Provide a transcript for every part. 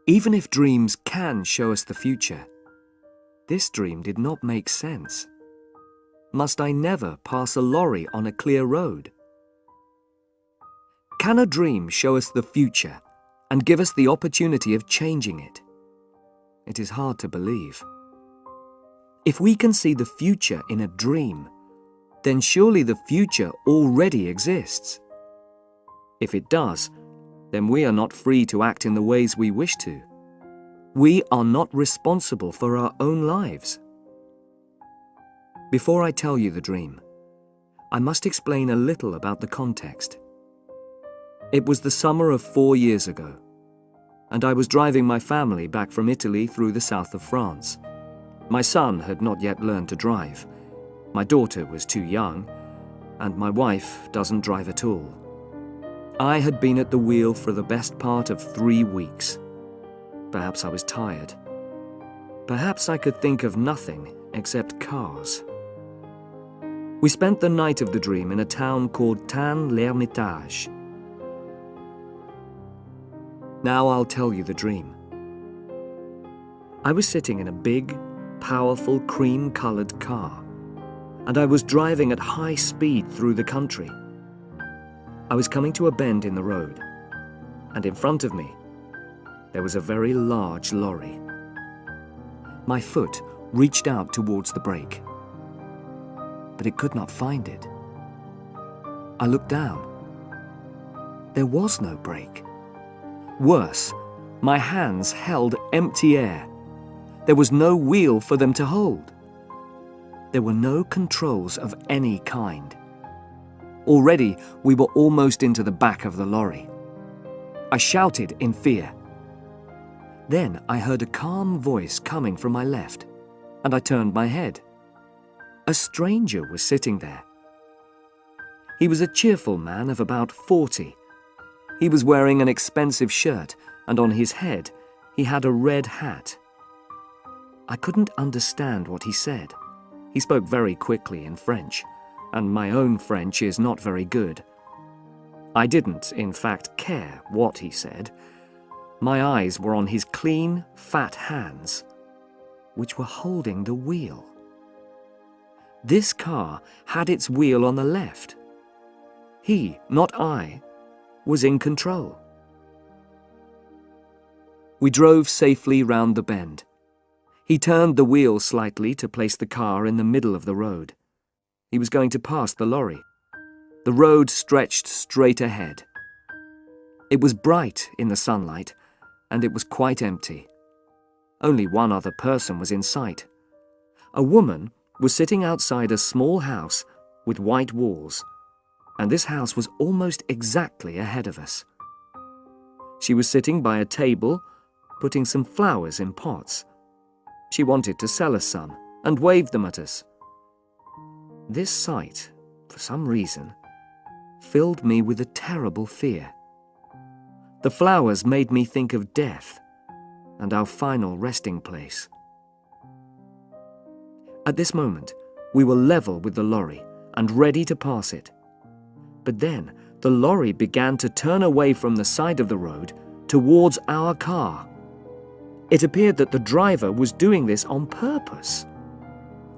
Even if dreams can show us the future, this dream did not make sense. Must I never pass a lorry on a clear road? Can a dream show us the future and give us the opportunity of changing it? It is hard to believe. If we can see the future in a dream, then surely the future already exists. If it does, then we are not free to act in the ways we wish to. We are not responsible for our own lives. Before I tell you the dream, I must explain a little about the context. It was the summer of 4 years ago, and I was driving my family back from Italy through the south of France. My son had not yet learned to drive. My daughter was too young, and my wife doesn't drive at all. I had been at the wheel for the best part of 3 weeks. Perhaps I was tired. Perhaps I could think of nothing except cars. We spent the night of the dream in a town called Tain-l'Hermitage. Now I'll tell you the dream. I was sitting in a big, powerful, cream-colored car, and I was driving at high speed through the country. I was coming to a bend in the road, and in front of me, there was a very large lorry. My foot reached out towards the brake, but it could not find it. I looked down. There was no brake. Worse, my hands held empty air. There was no wheel for them to hold. There were no controls of any kind. Already, we were almost into the back of the lorry. I shouted in fear. Then I heard a calm voice coming from my left, and I turned my head. A stranger was sitting there. He was a cheerful man of about 40. He was wearing an expensive shirt, and on his head, he had a red hat. I couldn't understand what he said. He spoke very quickly in French, and my own French is not very good. I didn't, in fact, care what he said. My eyes were on his clean, fat hands, which were holding the wheel. This car had its wheel on the left. He, not I, was in control. We drove safely round the bend. He turned the wheel slightly to place the car in the middle of the road. He was going to pass the lorry. The road stretched straight ahead. It was bright in the sunlight, and it was quite empty. Only one other person was in sight. A woman was sitting outside a small house with white walls, and this house was almost exactly ahead of us. She was sitting by a table, putting some flowers in pots. She wanted to sell us some and waved them at us. This sight, for some reason, filled me with a terrible fear. The flowers made me think of death and our final resting place. At this moment, we were level with the lorry and ready to pass it. But then, the lorry began to turn away from the side of the road towards our car. It appeared that the driver was doing this on purpose.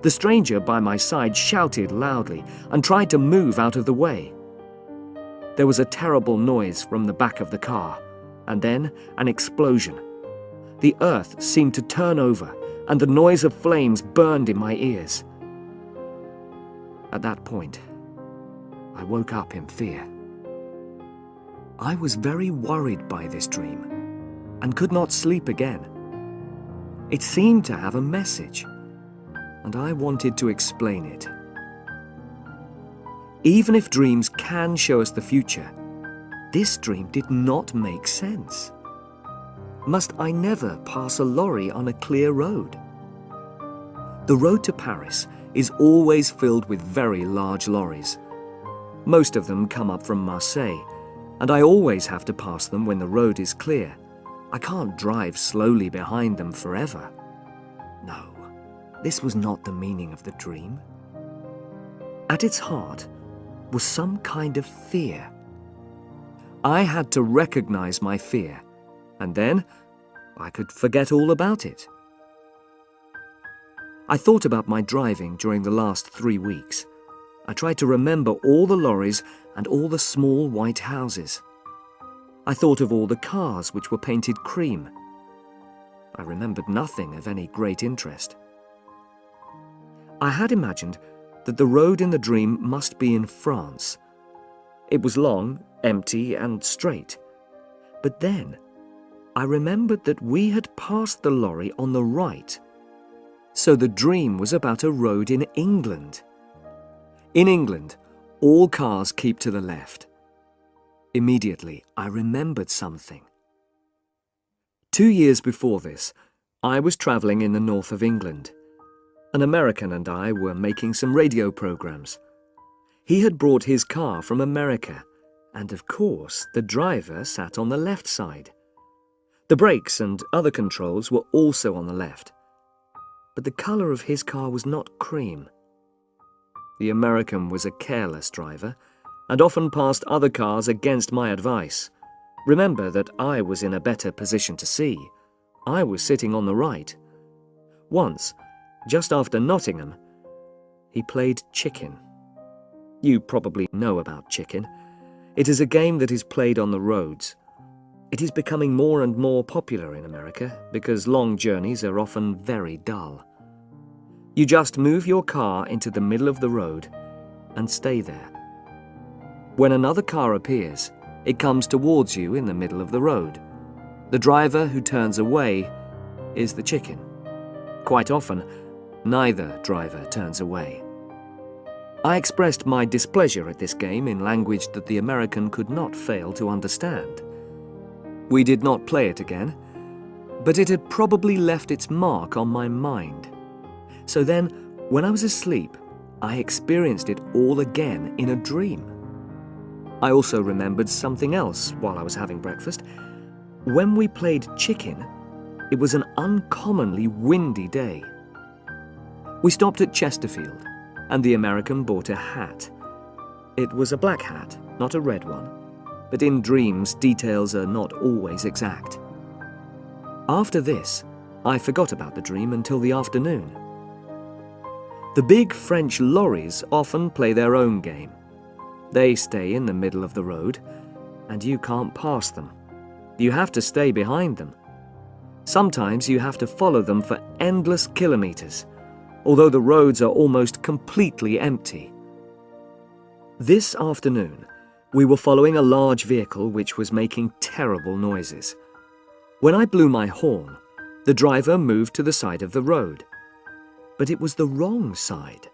The stranger by my side shouted loudly and tried to move out of the way. There was a terrible noise from the back of the car, and then an explosion. The earth seemed to turn over, and the noise of flames burned in my ears. At that point, I woke up in fear. I was very worried by this dream, and could not sleep again. It seemed to have a message, and I wanted to explain it. Even if dreams can show us the future, this dream did not make sense. Must I never pass a lorry on a clear road? The road to Paris is always filled with very large lorries. Most of them come up from Marseille, and I always have to pass them when the road is clear. I can't drive slowly behind them forever. No, this was not the meaning of the dream. At its heart was some kind of fear. I had to recognize my fear, and then I could forget all about it. I thought about my driving during the last 3 weeks. I tried to remember all the lorries and all the small white houses. I thought of all the cars which were painted cream. I remembered nothing of any great interest. I had imagined that the road in the dream must be in France. It was long, empty, and straight. But then I remembered that we had passed the lorry on the right. So the dream was about a road in England. In England, all cars keep to the left. Immediately, I remembered something. 2 years before this, I was travelling in the north of England. An American and I were making some radio programs. He had brought his car from America, and of course, the driver sat on the left side. The brakes and other controls were also on the left. But the colour of his car was not cream. The American was a careless driver and often passed other cars against my advice. Remember that I was in a better position to see. I was sitting on the right. Once, just after Nottingham, he played chicken. You probably know about chicken. It is a game that is played on the roads. It is becoming more and more popular in America because long journeys are often very dull. You just move your car into the middle of the road and stay there. When another car appears, it comes towards you in the middle of the road. The driver who turns away is the chicken. Quite often, neither driver turns away. I expressed my displeasure at this game in language that the American could not fail to understand. We did not play it again, but it had probably left its mark on my mind. So then, when I was asleep, I experienced it all again in a dream. I also remembered something else while I was having breakfast. When we played chicken, it was an uncommonly windy day. We stopped at Chesterfield, and the American bought a hat. It was a black hat, not a red one, but in dreams details are not always exact. After this, I forgot about the dream until the afternoon. The big French lorries often play their own game. They stay in the middle of the road, and you can't pass them. You have to stay behind them. Sometimes you have to follow them for endless kilometers, although the roads are almost completely empty. This afternoon, we were following a large vehicle which was making terrible noises. When I blew my horn, the driver moved to the side of the road. But it was the wrong side.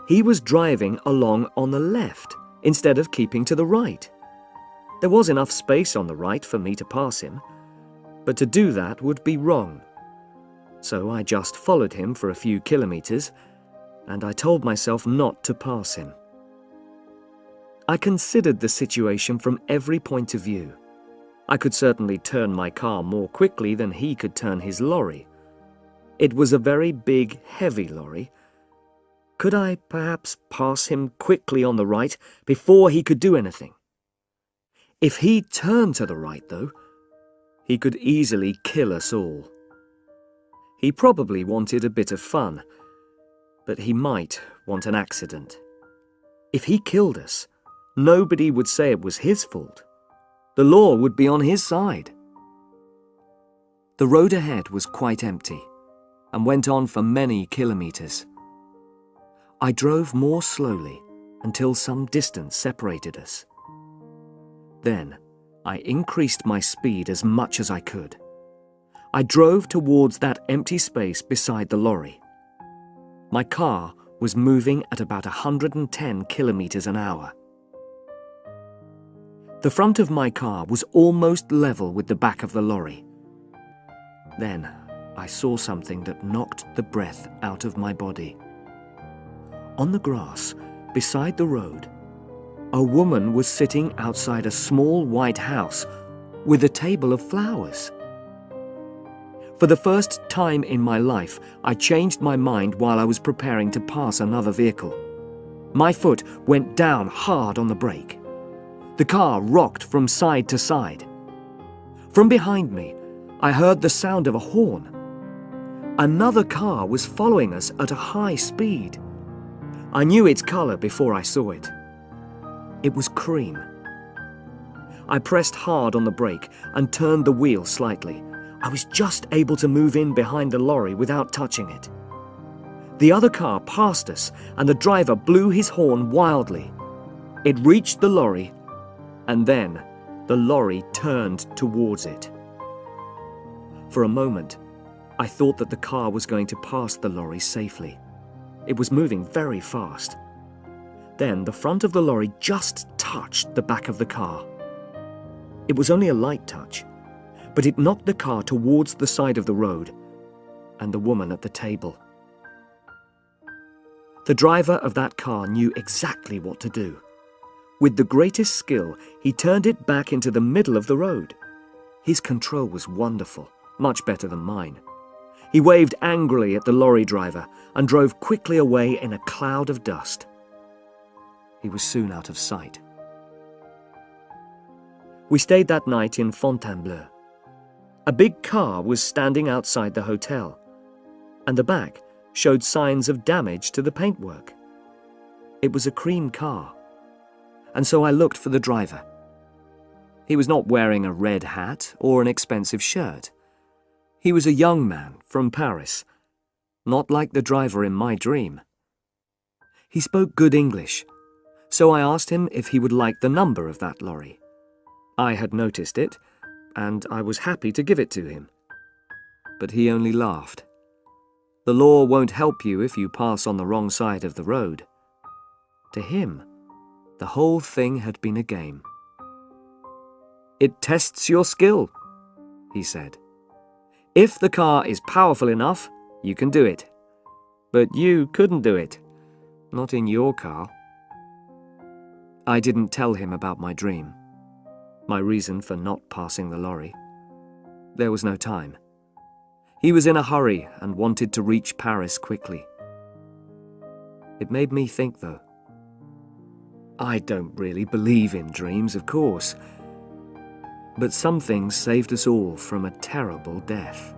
He was driving along on the left instead of keeping to the right. There was enough space on the right for me to pass him, but to do that would be wrong. So I just followed him for a few kilometers, and I told myself not to pass him. I considered the situation from every point of view. I could certainly turn my car more quickly than he could turn his lorry. It was a very big, heavy lorry. Could I perhaps pass him quickly on the right before he could do anything? If he turned to the right, though, he could easily kill us all. He probably wanted a bit of fun, but he might want an accident. If he killed us, nobody would say it was his fault. The law would be on his side. The road ahead was quite empty and went on for many kilometers. I drove more slowly until some distance separated us. Then I increased my speed as much as I could. I drove towards that empty space beside the lorry. My car was moving at about 110 kilometers an hour. The front of my car was almost level with the back of the lorry. Then I saw something that knocked the breath out of my body. On the grass, beside the road, a woman was sitting outside a small white house with a table of flowers. For the first time in my life, I changed my mind while I was preparing to pass another vehicle. My foot went down hard on the brake. The car rocked from side to side. From behind me, I heard the sound of a horn. Another car was following us at a high speed. I knew its color before I saw it. It was cream. I pressed hard on the brake and turned the wheel slightly. I was just able to move in behind the lorry without touching it. The other car passed us, and the driver blew his horn wildly. It reached the lorry, and then the lorry turned towards it. For a moment, I thought that the car was going to pass the lorry safely. It was moving very fast. Then the front of the lorry just touched the back of the car. It was only a light touch, but it knocked the car towards the side of the road and the woman at the table. The driver of that car knew exactly what to do. With the greatest skill, he turned it back into the middle of the road. His control was wonderful, much better than mine. He waved angrily at the lorry driver and drove quickly away in a cloud of dust. He was soon out of sight. We stayed that night in Fontainebleau. A big car was standing outside the hotel, and the back showed signs of damage to the paintwork. It was a cream car, and so I looked for the driver. He was not wearing a red hat or an expensive shirt. He was a young man from Paris, not like the driver in my dream. He spoke good English, so I asked him if he would like the number of that lorry. I had noticed it, and I was happy to give it to him. But he only laughed. The law won't help you if you pass on the wrong side of the road. To him, the whole thing had been a game. "It tests your skill," he said. "If the car is powerful enough, you can do it. But you couldn't do it. Not in your car." I didn't tell him about my dream, my reason for not passing the lorry. There was no time. He was in a hurry and wanted to reach Paris quickly. It made me think, though. I don't really believe in dreams, of course, but some things saved us all from a terrible death.